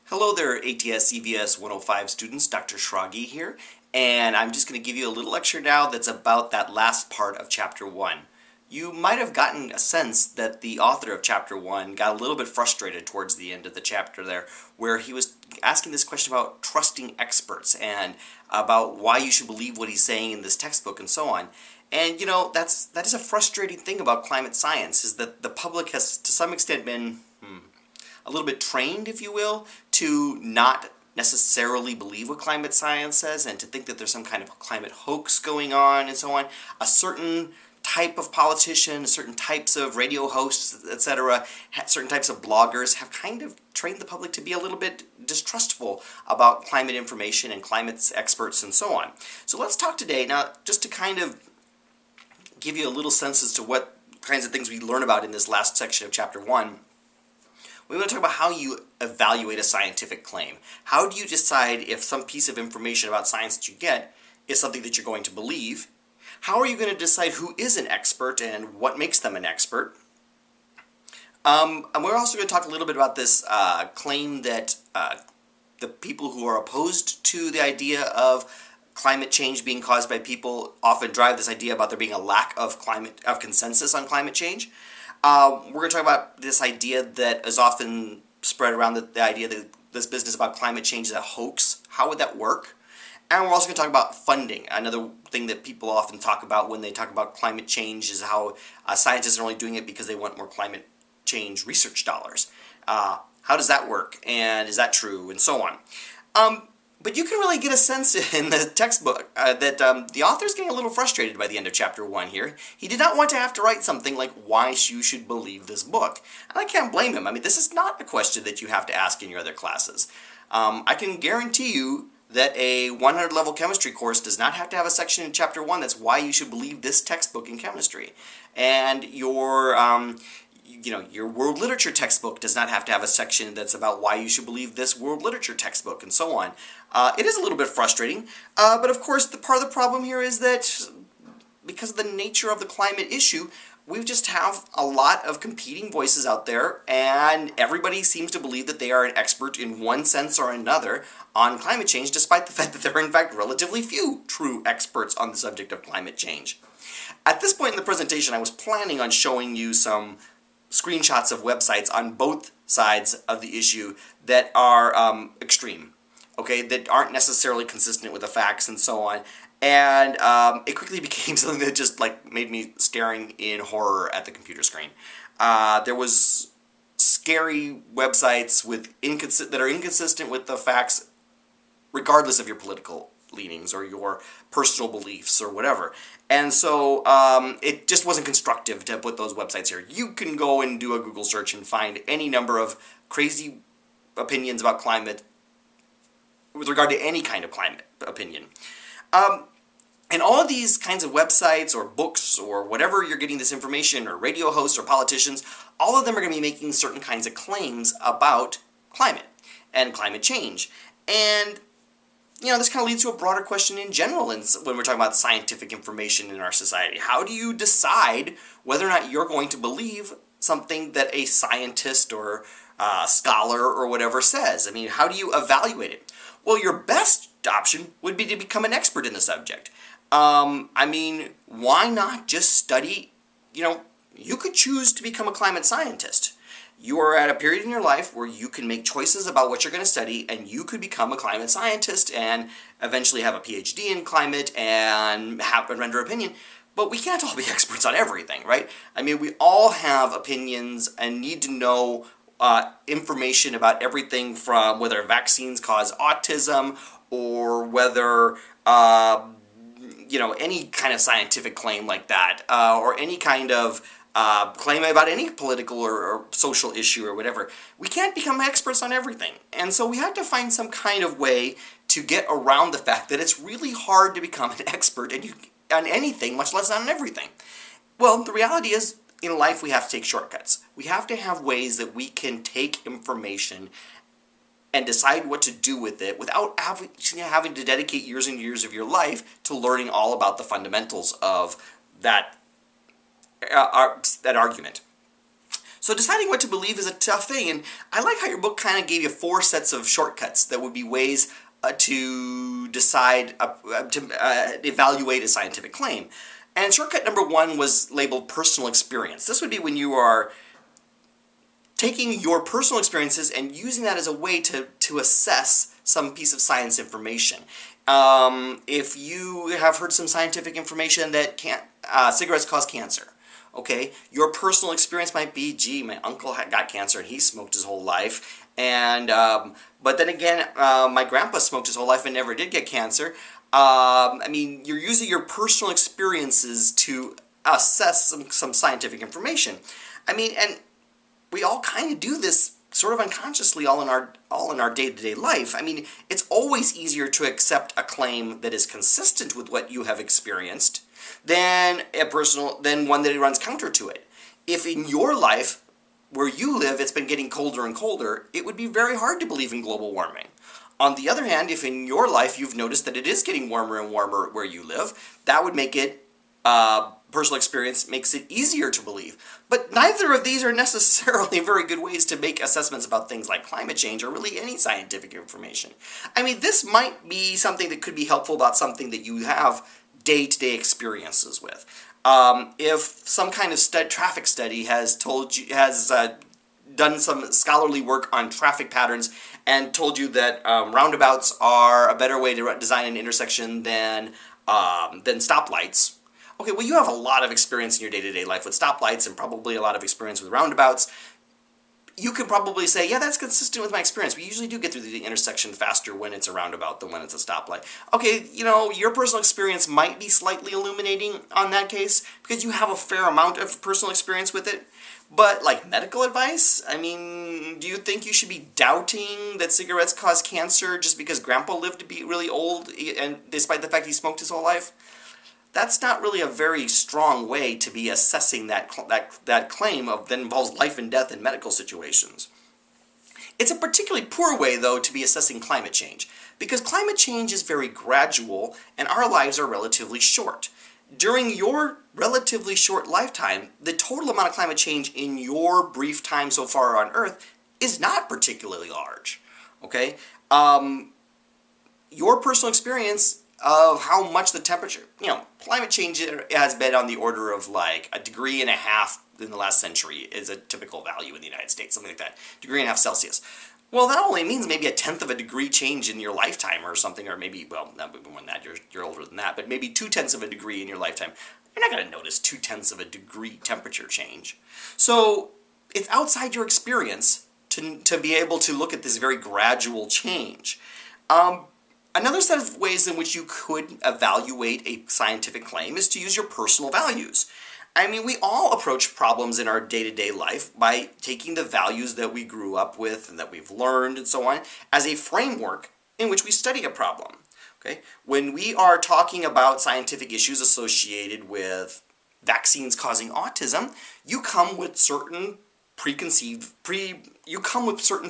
Hello there, ATS EVS 105 students. Dr. Shragi here, and I'm just going to give you a little lecture now that's about that last part of Chapter 1. You might have gotten a sense that the author of Chapter 1 got a little bit frustrated towards the end of the chapter there, where he was asking this question about trusting experts and about why you should believe what he's saying in this textbook and so on. And you know, that is a frustrating thing about climate science, is that the public has to some extent been a little bit trained, if you will, to not necessarily believe what climate science says and to think that there's some kind of climate hoax going on and so on. A certain type of politician, certain types of radio hosts, etc., certain types of bloggers have kind of trained the public to be a little bit distrustful about climate information and climate experts and so on. So let's talk today, now just to kind of give you a little sense as to what kinds of things we learn about in this last section of Chapter 1. We want to talk about how you evaluate a scientific claim. How do you decide if some piece of information about science that you get is something that you're going to believe? How are you going to decide who is an expert and what makes them an expert? And we're also going to talk a little bit about this claim that the people who are opposed to the idea of climate change being caused by people often drive this idea about there being a lack of consensus on climate change. We're going to talk about this idea that is often spread around, the idea that this business about climate change is a hoax. How would that work? And we're also going to talk about funding. Another thing that people often talk about when they talk about climate change is how scientists are only doing it because they want more climate change research dollars. How does that work? And is that true? And so on. But you can really get a sense in the textbook that the author's getting a little frustrated by the end of Chapter 1 here. He did not want to have to write something like why you should believe this book. And I can't blame him. I mean, this is not a question that you have to ask in your other classes. I can guarantee you that a 100-level chemistry course does not have to have a section in Chapter 1 that's why you should believe this textbook in chemistry. And your world literature textbook does not have to have a section that's about why you should believe this world literature textbook and so on. It is a little bit frustrating, but of course part of the problem here is that because of the nature of the climate issue, we just have a lot of competing voices out there, and everybody seems to believe that they are an expert in one sense or another on climate change, despite the fact that there are in fact relatively few true experts on the subject of climate change. At this point in the presentation, I was planning on showing you some screenshots of websites on both sides of the issue that are extreme, okay, that aren't necessarily consistent with the facts and so on. And it quickly became something that just made me staring in horror at the computer screen. There was scary websites that are inconsistent with the facts, regardless of your political leanings or your personal beliefs or whatever. And so it just wasn't constructive to put those websites here. You can go and do a Google search and find any number of crazy opinions about climate with regard to any kind of climate opinion. And all of these kinds of websites or books or whatever you're getting this information, or radio hosts or politicians, all of them are going to be making certain kinds of claims about climate and climate change. And this kind of leads to a broader question in general when we're talking about scientific information in our society. How do you decide whether or not you're going to believe something that a scientist or scholar or whatever says? I mean, how do you evaluate it? Well, your best option would be to become an expert in the subject. I mean, why not just study? You could choose to become a climate scientist. You are at a period in your life where you can make choices about what you're going to study, and you could become a climate scientist and eventually have a PhD in climate and render opinion. But we can't all be experts on everything, right? I mean, we all have opinions and need to know information about everything from whether vaccines cause autism or whether any kind of scientific claim like that, or any kind of claim about any political or social issue or whatever. We can't become experts on everything. And so we have to find some kind of way to get around the fact that it's really hard to become an expert on anything, much less on everything. Well, the reality is, in life we have to take shortcuts. We have to have ways that we can take information and decide what to do with it without having to dedicate years and years of your life to learning all about the fundamentals of that argument. So deciding what to believe is a tough thing, and I like how your book kind of gave you 4 sets of shortcuts that would be ways to decide, to evaluate a scientific claim. And shortcut number 1 was labeled personal experience. This would be when you are taking your personal experiences and using that as a way to assess some piece of science information. If you have heard some scientific information that cigarettes cause cancer, okay, your personal experience might be, gee, my uncle got cancer and he smoked his whole life, and but then again, my grandpa smoked his whole life and never did get cancer. I mean, you're using your personal experiences to assess some scientific information. I mean, and we all kind of do this sort of unconsciously all in our day-to-day life. I mean, it's always easier to accept a claim that is consistent with what you have experienced than one that runs counter to it. If in your life, where you live, it's been getting colder and colder, it would be very hard to believe in global warming. On the other hand, if in your life you've noticed that it is getting warmer and warmer where you live, that would make it, personal experience makes it easier to believe. But neither of these are necessarily very good ways to make assessments about things like climate change or really any scientific information. I mean, this might be something that could be helpful about something that you have day-to-day experiences with. If some kind of traffic study has done some scholarly work on traffic patterns and told you that roundabouts are a better way to design an intersection than stoplights. Okay, well, you have a lot of experience in your day-to-day life with stoplights and probably a lot of experience with roundabouts. You can probably say, yeah, that's consistent with my experience. We usually do get through the intersection faster when it's a roundabout than when it's a stoplight. Okay, you know, your personal experience might be slightly illuminating on that case because you have a fair amount of personal experience with it. But, like, medical advice? I mean, do you think you should be doubting that cigarettes cause cancer just because Grandpa lived to be really old, and despite the fact he smoked his whole life? That's not really a very strong way to be assessing that claim that involves life and death in medical situations. It's a particularly poor way, though, to be assessing climate change, because climate change is very gradual and our lives are relatively short. During your relatively short lifetime, the total amount of climate change in your brief time so far on Earth is not particularly large. Okay? Your personal experience of how much the temperature, climate change has been on the order of like 1.5 degrees in the last century is a typical value in the United States, something like that, 1.5 degrees Celsius. Well, that only means maybe 1/10 of a degree change in your lifetime or something, or maybe, well, not more than that, you're older than that, but maybe 0.2 of a degree in your lifetime. You're not going to notice 0.2 of a degree temperature change. So it's outside your experience to be able to look at this very gradual change. Another set of ways in which you could evaluate a scientific claim is to use your personal values. I mean, we all approach problems in our day-to-day life by taking the values that we grew up with and that we've learned and so on as a framework in which we study a problem. Okay? When we are talking about scientific issues associated with vaccines causing autism, you come with certain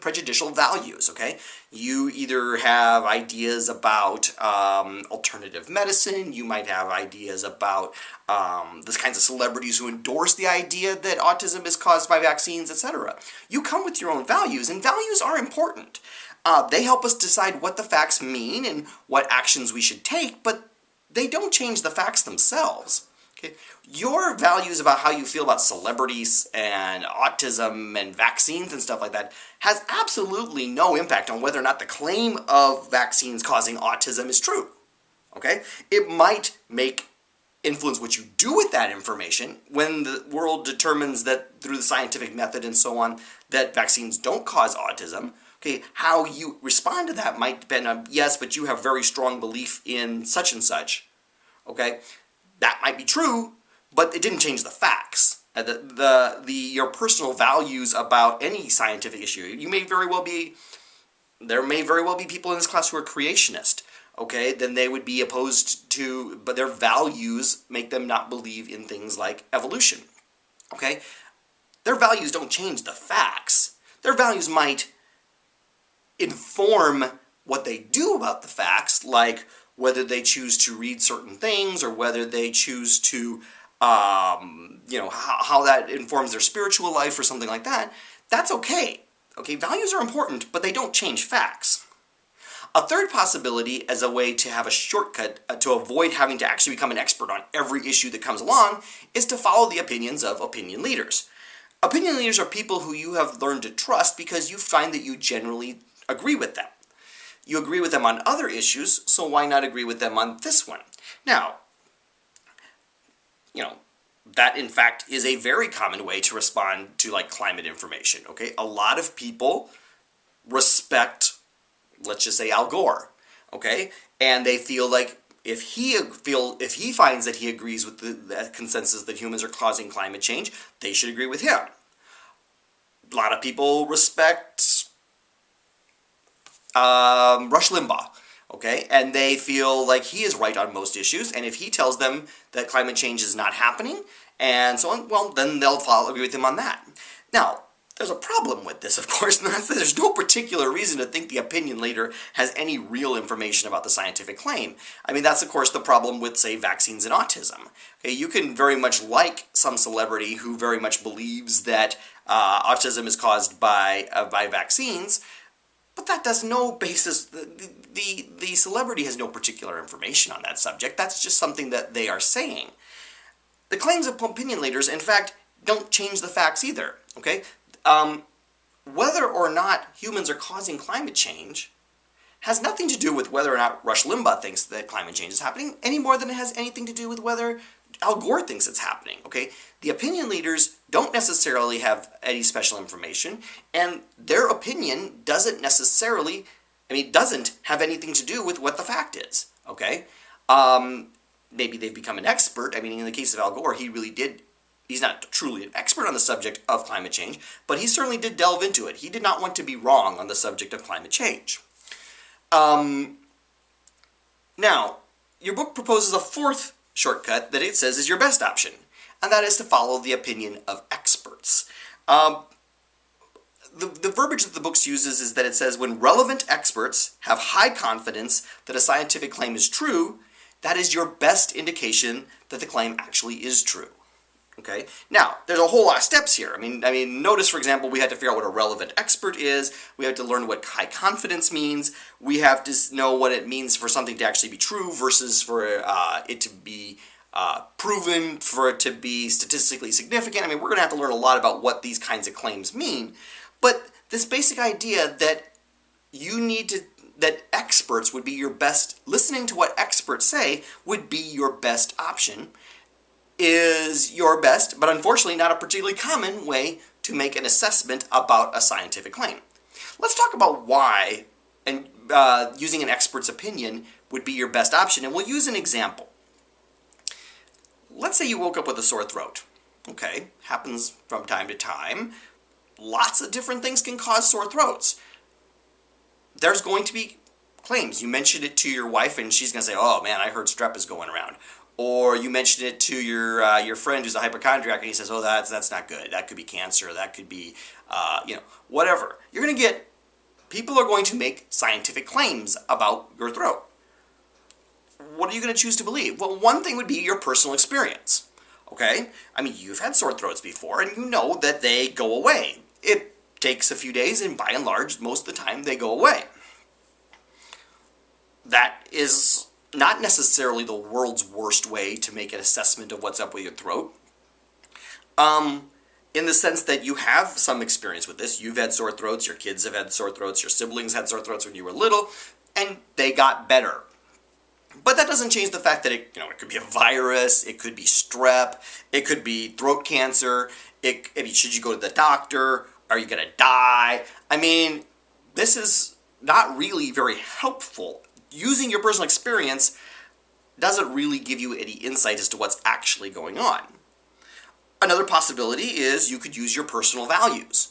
prejudicial values, okay? You either have ideas about alternative medicine, you might have ideas about the kinds of celebrities who endorse the idea that autism is caused by vaccines, etc. You come with your own values, and values are important. They help us decide what the facts mean and what actions we should take, but they don't change the facts themselves. Okay? Your values about how you feel about celebrities and autism and vaccines and stuff like that has absolutely no impact on whether or not the claim of vaccines causing autism is true. Okay? It might influence what you do with that information when the world determines that through the scientific method and so on that vaccines don't cause autism. Okay, how you respond to that might depend on, yes, but you have very strong belief in such and such. Okay? That might be true, but it didn't change the facts. Your personal values about any scientific issue. There may very well be people in this class who are creationist. Okay, then they would be opposed to, but their values make them not believe in things like evolution. Okay, their values don't change the facts. Their values might inform what they do about the facts, like whether they choose to read certain things or whether they choose to how that informs their spiritual life or something like that, that's okay. Okay, values are important, but they don't change facts. A third possibility as a way to have a shortcut to avoid having to actually become an expert on every issue that comes along is to follow the opinions of opinion leaders. Opinion leaders are people who you have learned to trust because you find that you generally agree with them. You agree with them on other issues, so why not agree with them on this one? Now, that in fact is a very common way to respond to like climate information, okay? A lot of people respect, let's just say, Al Gore, okay? And they feel like if he finds that he agrees with the consensus that humans are causing climate change, they should agree with him. A lot of people respect Rush Limbaugh, okay? And they feel like he is right on most issues, and if he tells them that climate change is not happening, and so on, well, then they'll agree with him on that. Now, there's a problem with this, of course, and that's that there's no particular reason to think the opinion leader has any real information about the scientific claim. I mean, that's, of course, the problem with, say, vaccines and autism. Okay, you can very much like some celebrity who very much believes that autism is caused by vaccines, but that does no basis. The celebrity has no particular information on that subject. That's just something that they are saying. The claims of opinion leaders, in fact, don't change the facts either, okay? Whether or not humans are causing climate change has nothing to do with whether or not Rush Limbaugh thinks that climate change is happening, any more than it has anything to do with whether Al Gore thinks it's happening, okay? The opinion leaders don't necessarily have any special information, and their opinion doesn't have anything to do with what the fact is, okay? Maybe they've become an expert. I mean, in the case of Al Gore, he's not truly an expert on the subject of climate change, but he certainly did delve into it. He did not want to be wrong on the subject of climate change. Now, your book proposes a fourth shortcut that it says is your best option, and that is to follow the opinion of experts. The verbiage that the book uses is that it says when relevant experts have high confidence that a scientific claim is true, that is your best indication that the claim actually is true. Okay. Now, there's a whole lot of steps here. I mean, notice, for example, we had to figure out what a relevant expert is. We have to learn what high confidence means. We have to know what it means for something to actually be true versus for it to be proven, for it to be statistically significant. I mean, we're going to have to learn a lot about what these kinds of claims mean. But this basic idea that that experts would be your best, listening to what experts say would be your best option, is your best, but unfortunately not a particularly common way to make an assessment about a scientific claim. Let's talk about why and using an expert's opinion would be your best option, and we'll use an example. Let's say you woke up with a sore throat. Okay, happens from time to time. Lots of different things can cause sore throats. There's going to be claims. You mentioned it to your wife and she's going to say, oh man, I heard strep is going around. Or you mentioned it to your friend who's a hypochondriac and he says, oh, that's not good. That could be cancer. That could be, whatever. You're going to get, people are going to make scientific claims about your throat. What are you going to choose to believe? Well, one thing would be your personal experience. Okay? I mean, you've had sore throats before and you know that they go away. It takes a few days and by and large, most of the time, they go away. That is not necessarily the world's worst way to make an assessment of what's up with your throat. In the sense that you have some experience with this. You've had sore throats, your kids have had sore throats, your siblings had sore throats when you were little, and they got better. But that doesn't change the fact that it could be a virus, it could be strep, it could be throat cancer, should you go to the doctor, are you going to die? I mean, this is not really very helpful. Using your personal experience doesn't really give you any insight as to what's actually going on. Another possibility is you could use your personal values.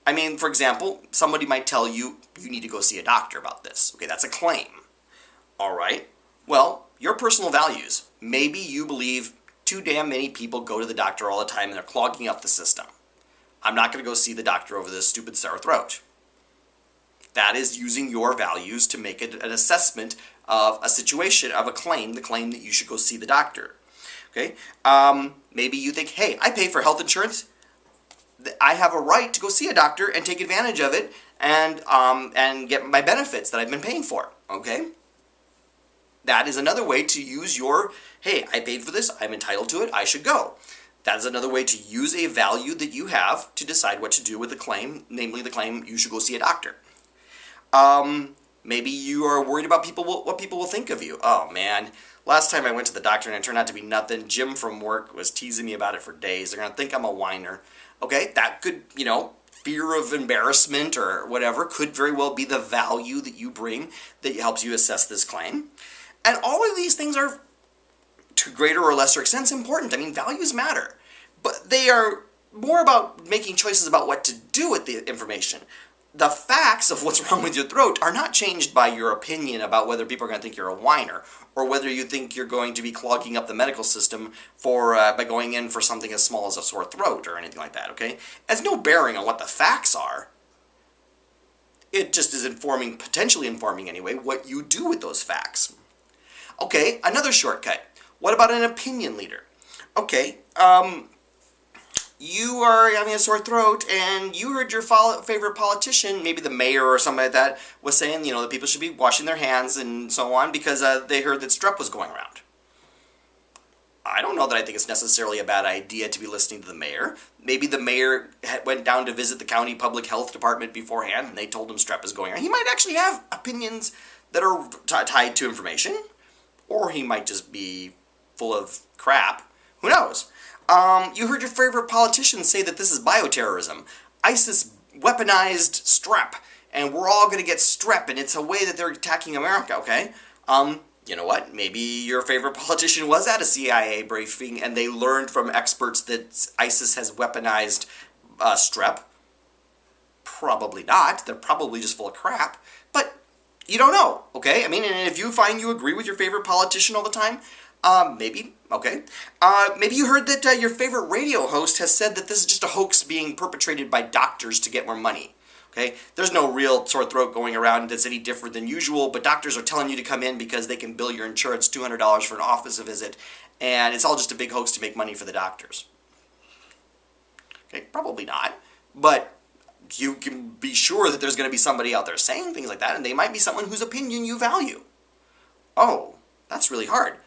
I mean, for example, somebody might tell you, you need to go see a doctor about this. Okay, that's a claim. All right. Well, your personal values. Maybe you believe too damn many people go to the doctor all the time and they're clogging up the system. I'm not going to go see the doctor over this stupid sore throat. That is using your values to make an assessment of a situation, of a claim, the claim that you should go see the doctor. Okay? Maybe you think, hey, I pay for health insurance. I have a right to go see a doctor and take advantage of it and get my benefits that I've been paying for. Okay? That is another way to use your, hey, I paid for this, I'm entitled to it, I should go. That is another way to use a value that you have to decide what to do with the claim, namely the claim you should go see a doctor. Maybe you are worried about what people will think of you. Oh man, last time I went to the doctor and it turned out to be nothing. Jim from work was teasing me about it for days. They're going to think I'm a whiner. Okay, that could, fear of embarrassment or whatever could very well be the value that you bring that helps you assess this claim. And all of these things are, to greater or lesser extent, important. I mean, values matter. But they are more about making choices about what to do with the information. The facts of what's wrong with your throat are not changed by your opinion about whether people are going to think you're a whiner or whether you think you're going to be clogging up the medical system by going in for something as small as a sore throat or anything like that, okay? It has no bearing on what the facts are. It just is potentially informing anyway, what you do with those facts. Okay, another shortcut. What about an opinion leader? Okay, you are having a sore throat and you heard your favorite politician, maybe the mayor or something like that, was saying, that people should be washing their hands and so on because they heard that strep was going around. I don't know that I think it's necessarily a bad idea to be listening to the mayor. Maybe the mayor went down to visit the county public health department beforehand and they told him strep is going around. He might actually have opinions that are tied to information, or he might just be full of crap. Who knows? You heard your favorite politician say that this is bioterrorism. ISIS weaponized strep, and we're all going to get strep, and it's a way that they're attacking America, okay? You know what? Maybe your favorite politician was at a CIA briefing, and they learned from experts that ISIS has weaponized strep. Probably not. They're probably just full of crap. But you don't know, okay? I mean, and if you find you agree with your favorite politician all the time, maybe, okay. Maybe you heard that your favorite radio host has said that this is just a hoax being perpetrated by doctors to get more money. Okay, there's no real sore throat going around that's any different than usual, but doctors are telling you to come in because they can bill your insurance $200 for an office visit, and it's all just a big hoax to make money for the doctors. Okay, probably not, but you can be sure that there's going to be somebody out there saying things like that, and they might be someone whose opinion you value. Oh, that's really hard.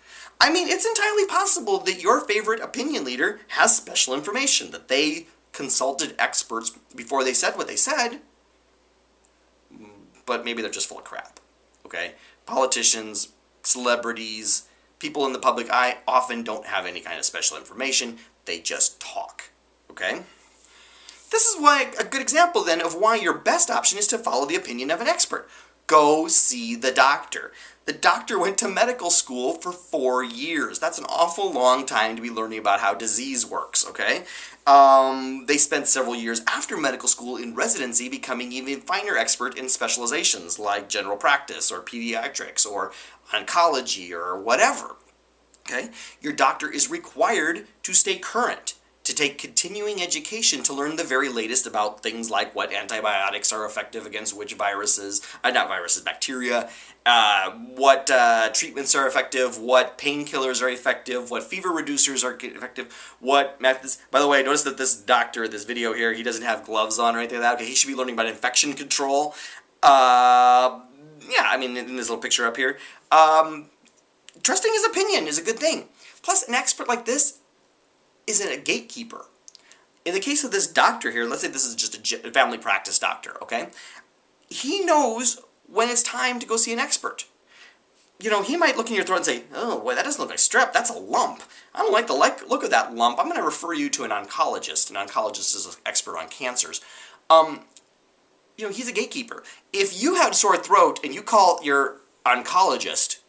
I mean, it's entirely possible that your favorite opinion leader has special information, that they consulted experts before they said what they said, but maybe they're just full of crap, okay? Politicians, celebrities, people in the public eye often don't have any kind of special information. They just talk, okay? This is why a good example then of why your best option is to follow the opinion of an expert. Go see the doctor. The doctor went to medical school for 4 years. That's an awful long time to be learning about how disease works, okay? They spent several years after medical school in residency becoming even finer expert in specializations like general practice or pediatrics or oncology or whatever, okay? Your doctor is required to stay current, to take continuing education to learn the very latest about things like what antibiotics are effective against which viruses, bacteria, what treatments are effective, what painkillers are effective, what fever reducers are effective, what methods. By the way, notice that this doctor, this video here, he doesn't have gloves on or anything like that. Okay, he should be learning about infection control. Yeah, I mean, in this little picture up here. Trusting his opinion is a good thing. Plus, an expert like this isn't a gatekeeper. In the case of this doctor here, let's say this is just a family practice doctor, okay? He knows when it's time to go see an expert. You know, he might look in your throat and say, oh, boy, that doesn't look like strep, that's a lump. I don't like the look of that lump. I'm going to refer you to an oncologist. An oncologist is an expert on cancers. You know, he's a gatekeeper. If you have sore throat and you call your oncologist,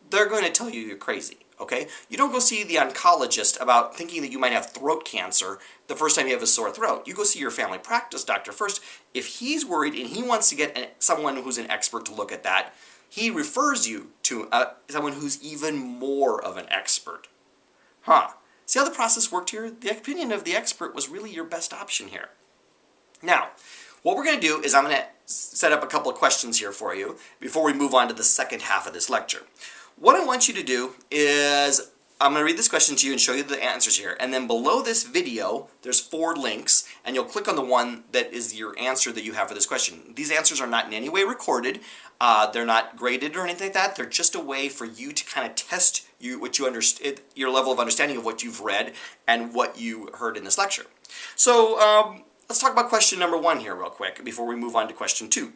they're going to tell you you're crazy. Okay? You don't go see the oncologist about thinking that you might have throat cancer the first time you have a sore throat. You go see your family practice doctor first. If he's worried and he wants to get someone who's an expert to look at that, he refers you to someone who's even more of an expert. Huh. See how the process worked here? The opinion of the expert was really your best option here. Now, what we're going to do is I'm going to set up a couple of questions here for you before we move on to the second half of this lecture. What I want you to do is I'm going to read this question to you and show you the answers here. And then below this video, there's 4 links, and you'll click on the one that is your answer that you have for this question. These answers are not in any way recorded. They're not graded or anything like that. They're just a way for you to kind of test your level of understanding of what you've read and what you heard in this lecture. So let's talk about question number 1 here real quick before we move on to question 2.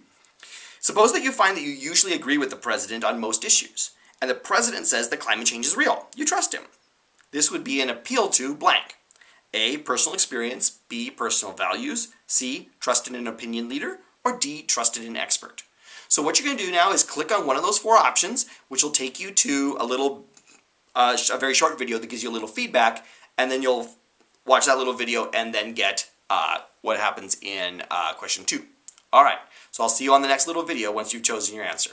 Suppose that you find that you usually agree with the president on most issues, and the president says that climate change is real. You trust him. This would be an appeal to blank. A, personal experience, B, personal values, C, trust in an opinion leader, or D, trust in an expert. So what you're going to do now is click on one of those 4 options, which will take you to a very short video that gives you a little feedback, and then you'll watch that little video and then get what happens in question 2. All right, so I'll see you on the next little video once you've chosen your answer.